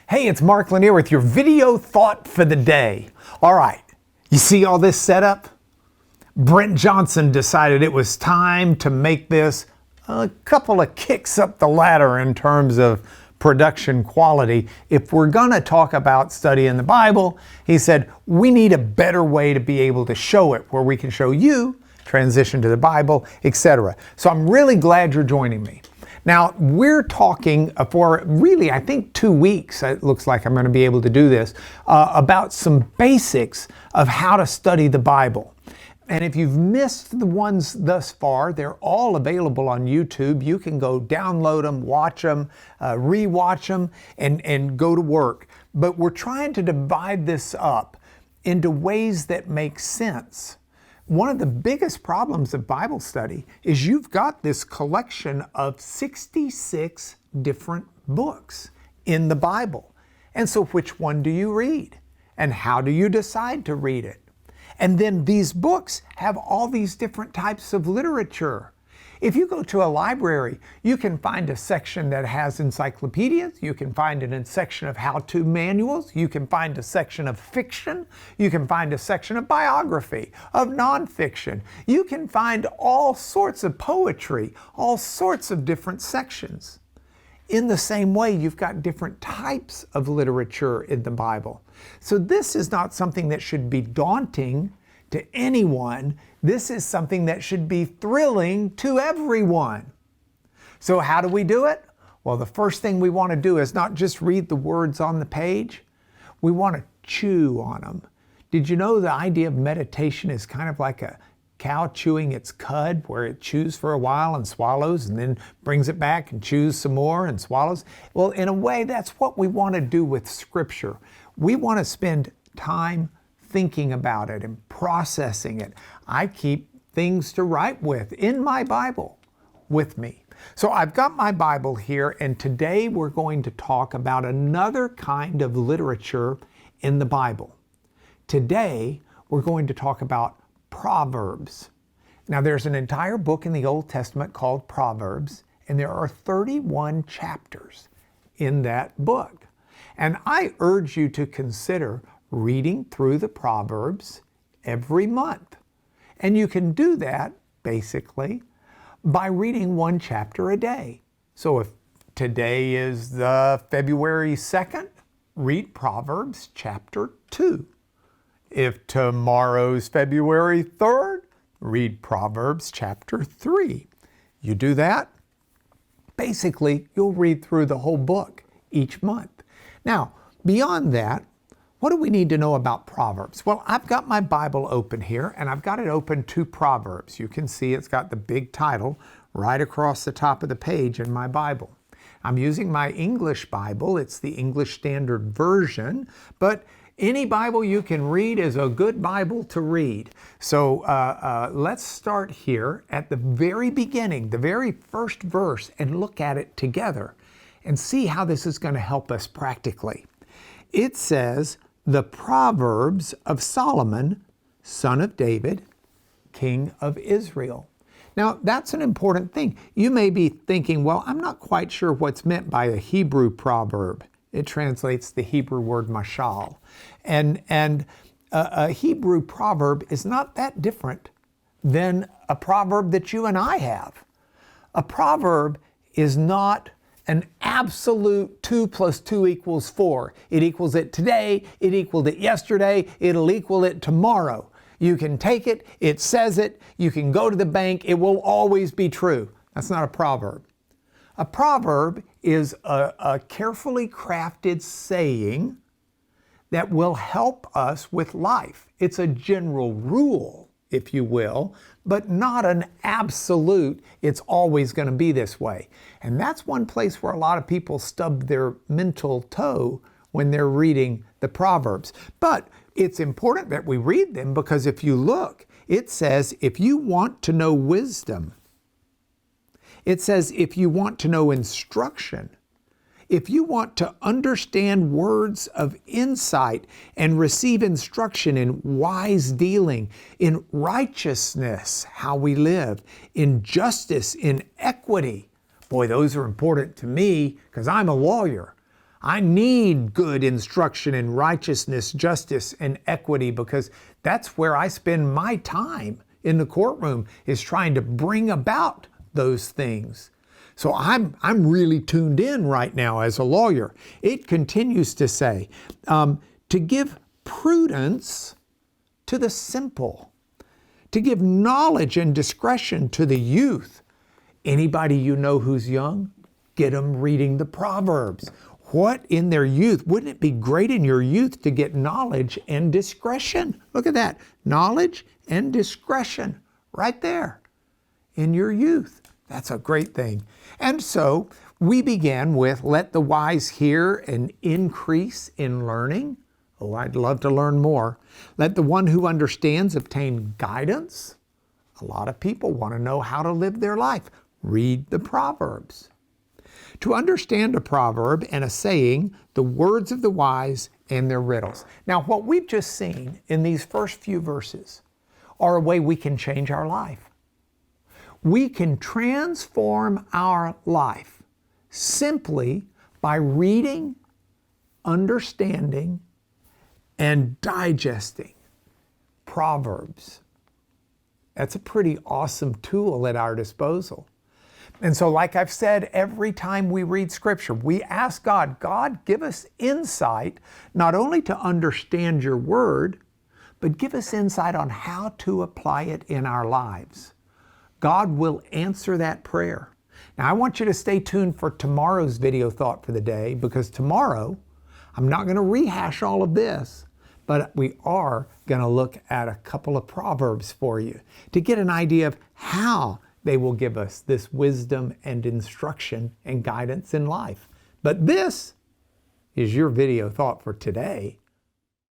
Hey, it's Mark Lanier with your video thought for the day. All right, you see all this setup? Brent Johnson decided it was time to make this a couple of kicks up the ladder in terms of production quality. If we're going to talk about studying the Bible, he said, we need a better way to be able to show it, where we can show you, transition to the Bible, etc. So I'm really glad you're joining me. Now, we're talking for really, I think 2 weeks, it looks like I'm going to be able to do this, about some basics of how to study the Bible. And if you've missed the ones thus far, they're all available on YouTube. You can go download them, watch them, re-watch them, and go to work. But we're trying to divide this up into ways that make sense. One of the biggest problems of Bible study is you've got this collection of 66 different books in the Bible. And so which one do you read? And how do you decide to read it? And then these books have all these different types of literature. If you go to a library, you can find a section that has encyclopedias, you can find a section of how-to manuals, you can find a section of fiction, you can find a section of biography, of nonfiction. You can find all sorts of poetry, all sorts of different sections. In the same way, you've got different types of literature in the Bible. So this is not something that should be daunting to anyone. This is something that should be thrilling to everyone. So how do we do it? Well, the first thing we want to do is not just read the words on the page. We want to chew on them. Did you know the idea of meditation is kind of like a cow chewing its cud, where it chews for a while and swallows and then brings it back and chews some more and swallows? Well, in a way, that's what we want to do with Scripture. We want to spend time thinking about it and processing it. I keep things to write with in my Bible with me. So I've got my Bible here, and today we're going to talk about another kind of literature in the Bible. Today we're going to talk about Proverbs. Now, there's an entire book in the Old Testament called Proverbs, and there are 31 chapters in that book. And I urge you to consider reading through the Proverbs every month. And you can do that, basically, by reading one chapter a day. So if today is the February 2nd, read Proverbs chapter 2. If tomorrow's February 3rd, read Proverbs chapter 3. You do that, basically, you'll read through the whole book each month. Now, beyond that, what do we need to know about Proverbs? Well, I've got my Bible open here, and I've got it open to Proverbs. You can see it's got the big title right across the top of the page in my Bible. I'm using my English Bible. It's the English Standard Version, but any Bible you can read is a good Bible to read. So let's start here at the very beginning, the very first verse, and look at it together and see how this is going to help us practically. It says, "The Proverbs of Solomon, son of David, king of Israel." Now, that's an important thing. You may be thinking, well, I'm not quite sure what's meant by a Hebrew proverb. It translates the Hebrew word mashal. And a Hebrew proverb is not that different than a proverb that you and I have. A proverb is not an absolute 2 + 2 = 4. It equals it today, it equaled it yesterday, it'll equal it tomorrow. You can take it, it says it, you can go to the bank, it will always be true. That's not a proverb. A proverb is a carefully crafted saying that will help us with life. It's a general rule, if you will, but not an absolute, it's always going to be this way. And that's one place where a lot of people stub their mental toe when they're reading the Proverbs. But it's important that we read them, because if you look, it says, if you want to know wisdom, it says, if you want to know instruction, if you want to understand words of insight and receive instruction in wise dealing, in righteousness, how we live, in justice, in equity. Boy, those are important to me because I'm a lawyer. I need good instruction in righteousness, justice, and equity because that's where I spend my time in the courtroom, is trying to bring about those things. So I'm really tuned in right now as a lawyer. It continues to say, to give prudence to the simple, to give knowledge and discretion to the youth. Anybody you know who's young, get them reading the Proverbs. What in their youth? Wouldn't it be great in your youth to get knowledge and discretion? Look at that. Knowledge and discretion right there in your youth. That's a great thing. And so we began with, let the wise hear and increase in learning. Oh, I'd love to learn more. Let the one who understands obtain guidance. A lot of people want to know how to live their life. Read the Proverbs. To understand a proverb and a saying, the words of the wise and their riddles. Now, what we've just seen in these first few verses are a way we can change our life. We can transform our life simply by reading, understanding, and digesting Proverbs. That's a pretty awesome tool at our disposal. And so, like I've said, every time we read Scripture, we ask God, God, give us insight, not only to understand your word, but give us insight on how to apply it in our lives. God will answer that prayer. Now, I want you to stay tuned for tomorrow's video thought for the day, because tomorrow, I'm not going to rehash all of this, but we are going to look at a couple of Proverbs for you to get an idea of how they will give us this wisdom and instruction and guidance in life. But this is your video thought for today.